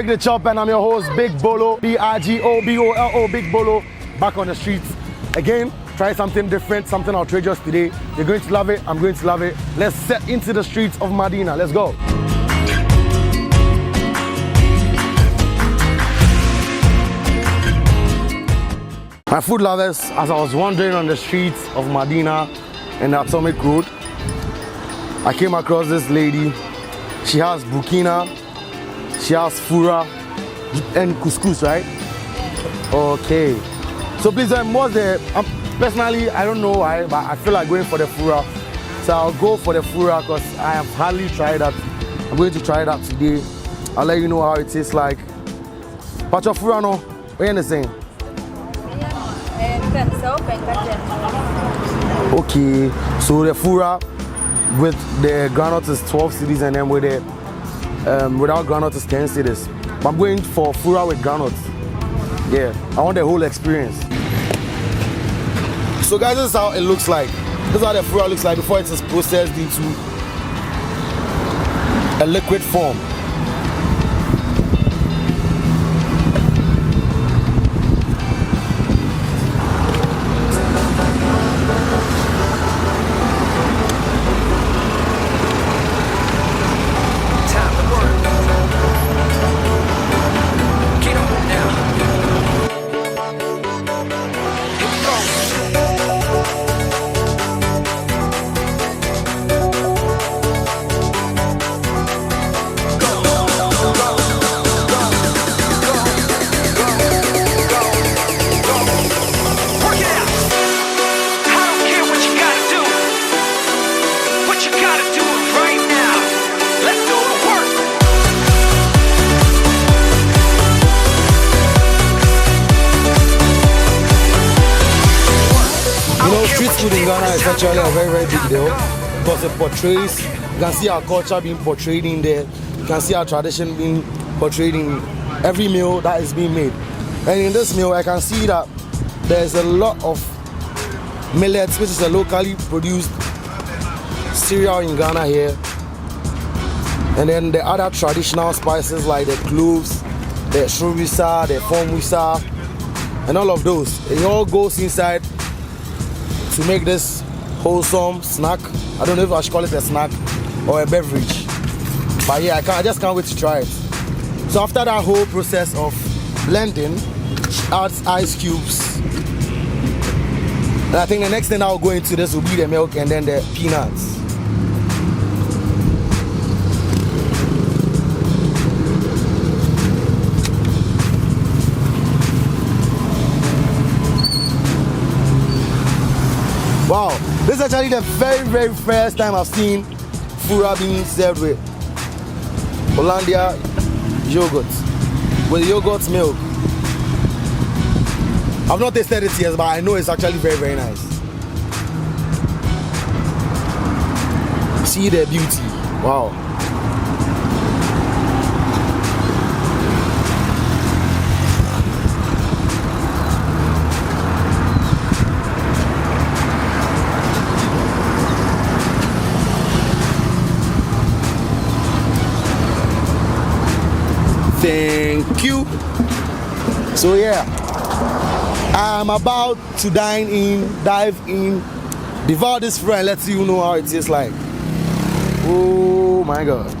the chop, and I'm your host, Big Bolo, B-I-G-O-B-O-L-O, Big Bolo, back on the streets. Again, try something different, something outrageous today. You're going to love it, I'm going to love it. Let's set into the streets of Medina. Let's go. My food lovers, as I was wandering on the streets of Medina in the Atomic Road, I came across this lady. She has Burkina, she has Fura, and couscous, right? Okay. So please, what's the... personally, I don't know why, but I feel like going for the Fura. So I'll go for the Fura because I have hardly tried that. I'm going to try that today. I'll let you know how it tastes like. Pacho Fura no? What are you saying? Okay, so the Fura with the granite is 12 cedis, and then with the without granite is 10 cedis. But I'm going for Fura with granite. Yeah, I want the whole experience. So guys, this is how it looks like. This is how the Fura looks like before it is processed into a liquid form. Street food in Ghana is actually a very, very big deal because it portrays, you can see our culture being portrayed in there, you can see our tradition being portrayed in every meal that is being made. And in this meal, I can see that there's a lot of millets, which is a locally produced cereal in Ghana here. And then the other traditional spices like the cloves, the shrubisa, the formwisa, and all of those. It all goes inside to make this wholesome snack. I don't know if I should call it a snack or a beverage, but yeah, I just can't wait to try it. So after that whole process of blending, adds ice cubes, and I think the next thing I'll go into this will be the milk and then the peanuts. Wow, this is actually the very, very first time I've seen Fura being served with Hollandia yogurt, with yogurt milk. I've not tasted it yet, but I know it's actually very, very nice. See the beauty, wow. Thank you. So yeah, I'm about to dive in, devour this Fura and let you know how it tastes like. Oh my God.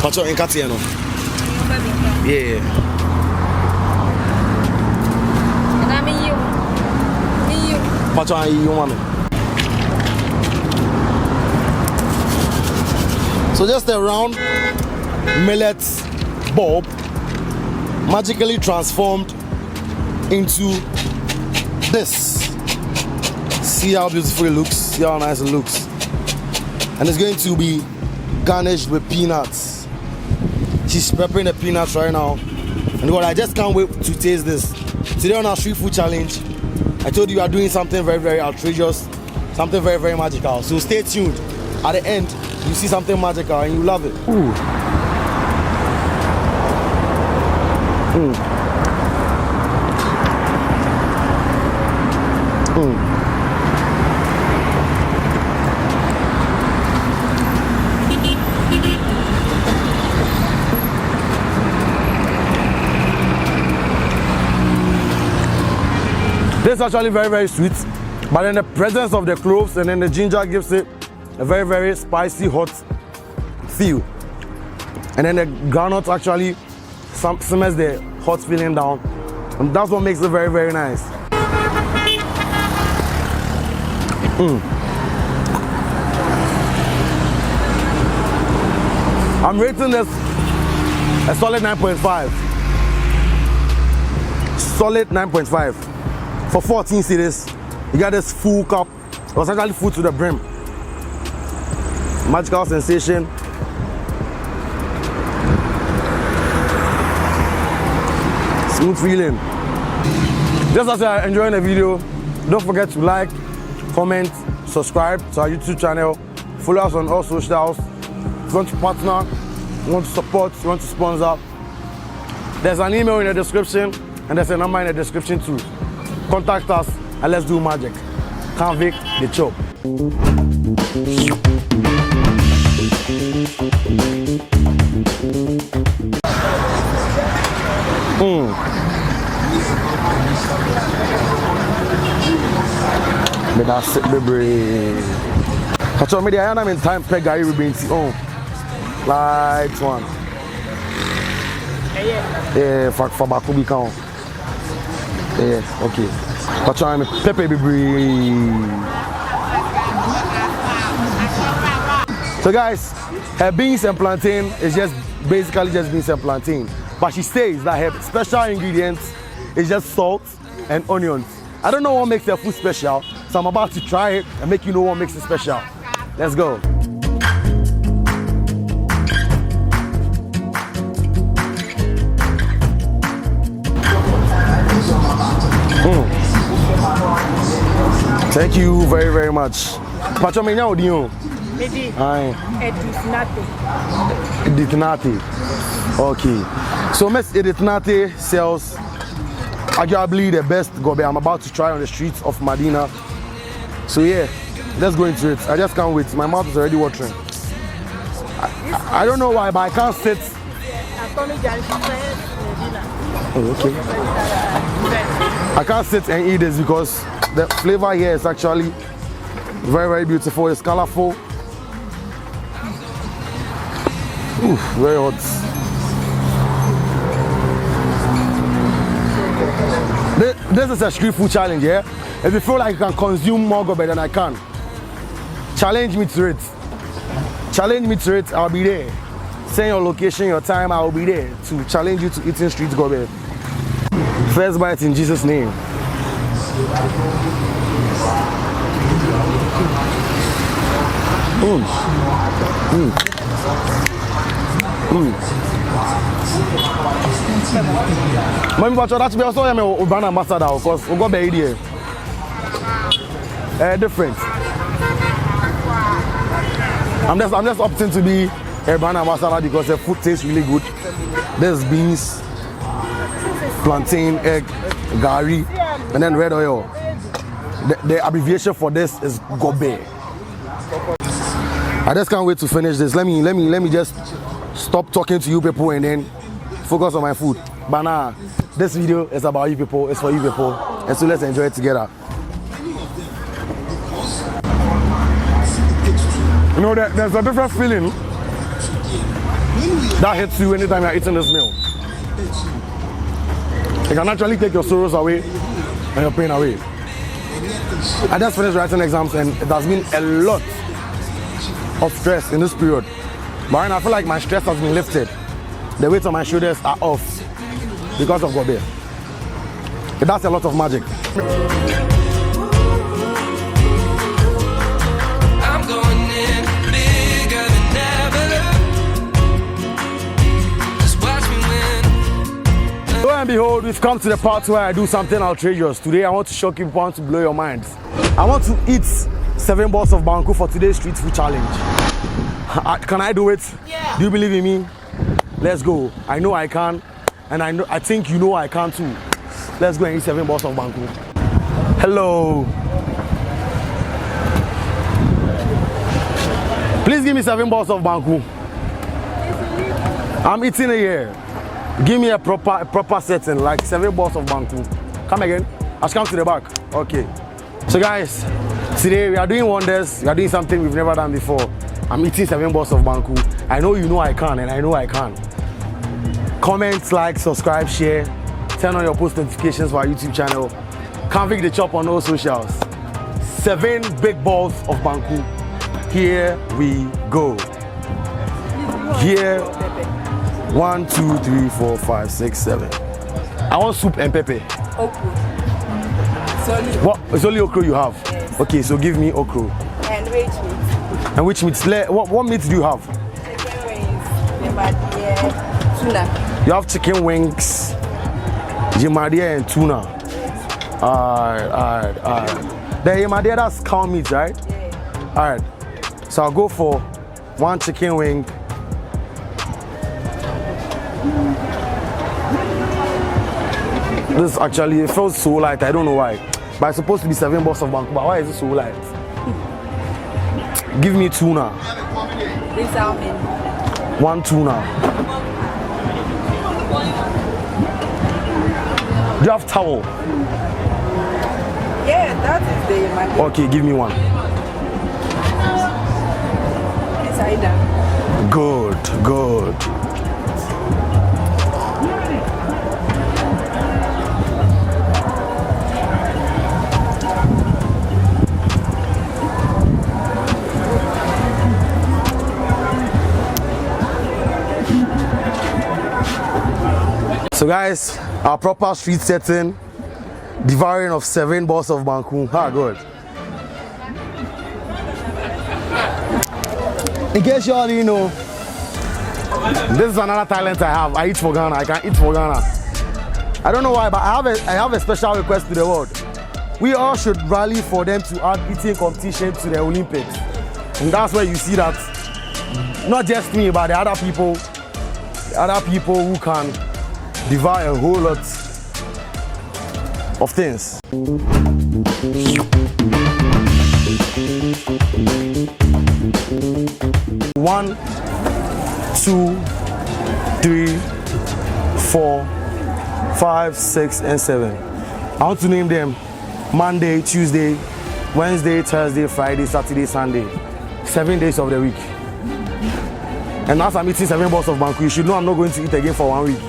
Pacho in Katiano. Yeah. Pacho you want me. So just a round millet bulb magically transformed into this. See how beautiful it looks, see how nice it looks. And it's going to be garnished with peanuts. She's preparing the peanuts right now. And God, I just can't wait to taste this. Today on our street food challenge, I told you we are doing something very, very outrageous, something very, very magical. So stay tuned. At the end, you see something magical and you love it. Ooh. is actually very, very sweet, but then the presence of the cloves and then the ginger gives it a very, very spicy, hot feel. And then the groundnut actually simmers the hot feeling down. And that's what makes it very, very nice. I'm rating this a solid 9.5. Solid 9.5. For 14 cedis, you got this full cup. It was actually full to the brim. Magical sensation. Smooth feeling. Just as you are enjoying the video, don't forget to like, comment, subscribe to our YouTube channel. Follow us on all socials. If you want to partner, you want to support, you want to sponsor, there's an email in the description and there's a number in the description too. Contact us and let's do magic. Convict the chop. But that's it, baby. I told me I'm in time peg Gary Rubinti. Oh, light one. Yeah, for Banku become. Yeah, okay. I told me pepper baby. So guys, her beans and plantain is just basically just beans and plantain. But she says that her special ingredients is just salt and onions. I don't know what makes their food special, so I'm about to try it and make you know what makes it special. Let's go. Thank you very, very much. Pacho me now, Dio. Editinate. Okay. So Miss Editinate sells arguably the best gobe I'm about to try on the streets of Medina. So yeah, let's go into it. I just can't wait. My mouth is already watering. I don't know why, but I can't sit. Oh, okay. I can't sit and eat this because the flavor here is actually very, very beautiful. It's colorful. Ooh, very hot. This is a street food challenge, yeah? If you feel like you can consume more gobe than I can, challenge me to it. Challenge me to it, I'll be there. Send your location, your time, I'll be there to challenge you to eating street gobe. First bite in Jesus' name. Mami pacho that be also me brand ambassador because we got be here. Different. I'm just opting to be a brand ambassador because the food tastes really good. There's beans, plantain, egg, gari, and then red oil. The abbreviation for this is gobe. I just can't wait to finish this. Let me just stop talking to you people and then focus on my food. But nah, this video is about you people, it's for you people, and so let's enjoy it together. You know, there's a different feeling that hits you anytime you're eating this meal. It can actually take your sorrows away and your pain away. I just finished writing exams and it has been a lot of stress in this period. But right now I feel like my stress has been lifted. The weight on my shoulders are off because of gobe. It does a lot of magic. I'm going in bigger than ever. Just watch me win. Lo and behold, we've come to the part where I do something outrageous. Today I want to shock you, I want to blow your minds. I want to eat 7 balls of banku for today's street food challenge. Can I do it? Yeah. Do you believe in me? Let's go. I know I can, and I think you know I can too. Let's go and eat 7 balls of banku. Hello. Please give me 7 balls of banku. I'm eating it here. Give me a proper setting, like 7 balls of banku. Come again. I'll come to the back. Okay. So guys, today we are doing wonders. We are doing something we've never done before. I'm eating 7 balls of banku. I know you know I can, and I know I can. Comment, like, subscribe, share. Turn on your post notifications for our YouTube channel. Convict the chop on all socials. 7 big balls of banku. Here we go. Here. 1, 2, 3, 4, 5, 6, 7. I want soup and pepper. Okro. What? It's only okro you have? Yes. Okay, so give me okro. And which meat? And which meat? What meat do you have? Chicken wings, tuna. You have chicken wings, jimadia and tuna. Yes. Alright. The jimadia, that's cow meat, right? Yeah. Alright. So I'll go for 1 chicken wing. This actually, it feels so light, I don't know why. But it's supposed to be 7 balls of banku, but why is it so light? Give me tuna. This salmon. 1 tuna. Do you have towel? Yeah, that is the Maggi. Okay, give me 1. Inside down. Good. So guys, our proper street setting, devouring of 7 balls of banku. Good. In case you already know, this is another talent I have. I eat for Ghana. I can eat for Ghana. I don't know why, but I have a special request to the world. We all should rally for them to add eating competition to the Olympics. And that's where you see that not just me, but the other people who can devour a whole lot of things. 1, 2, 3, 4, 5, 6, and 7. I want to name them Monday, Tuesday, Wednesday, Thursday, Friday, Saturday, Sunday. 7 days of the week. And as I'm eating 7 balls of banku, you should know I'm not going to eat again for 1 week.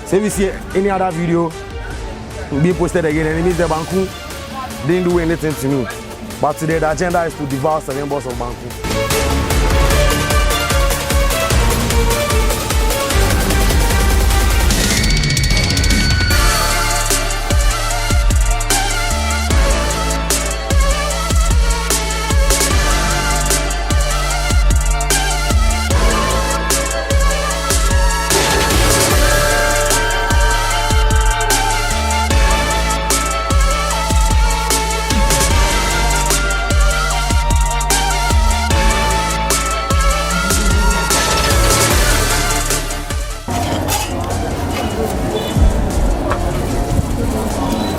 So if you see any other video being posted again, and it means the banku didn't do anything to me. But today the agenda is to devour 7 balls of banku.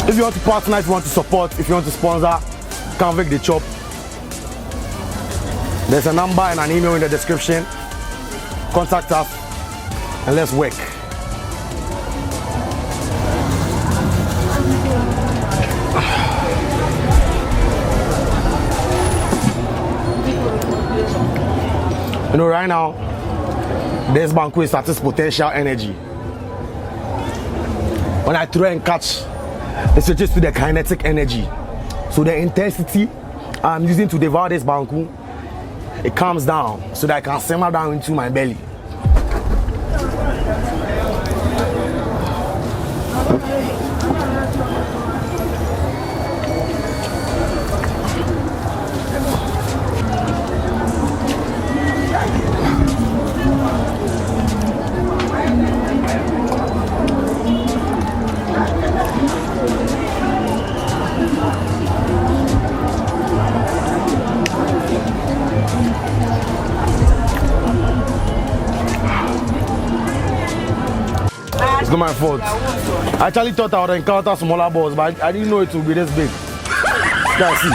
If you want to partner, if you want to support, if you want to sponsor, Convict the Chop. There's a number and an email in the description. Contact us and let's work. You know, right now, this banku is at its potential energy. When I throw and catch, it switches to the kinetic energy. So the intensity I'm using to devour this banku, it comes down so that I can simmer down into my belly. It's not my fault. I actually thought I would encounter smaller balls, but I didn't know it would be this big. Guys, see.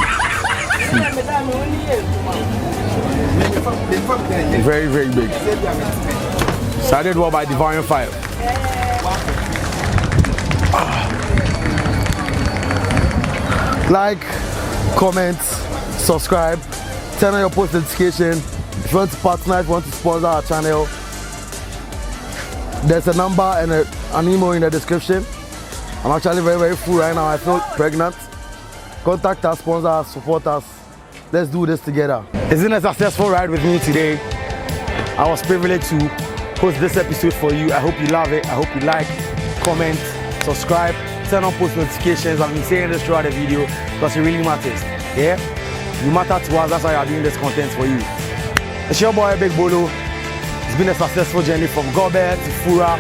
Very, very big. So I did well by devouring 5. Like, comment, subscribe, turn on your post notification. If you want to partner, if you want to sponsor our channel, there's a number and an email in the description. I'm actually very, very full right now. I feel pregnant. Contact us, sponsor us, support us. Let's do this together. It's been a successful ride with me today. I was privileged to host this episode for you. I hope you love it. I hope you like, comment, subscribe, turn on post notifications. I've been saying this throughout the video because it really matters. Yeah? You matter to us. That's why I'm doing this content for you. It's your boy, Big Bolo. It's been a successful journey from Gobe to Fura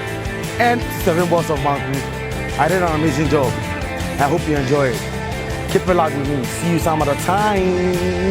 and to 7 balls of Banku. I did an amazing job. I hope you enjoy it. Keep it locked with me. See you some other time.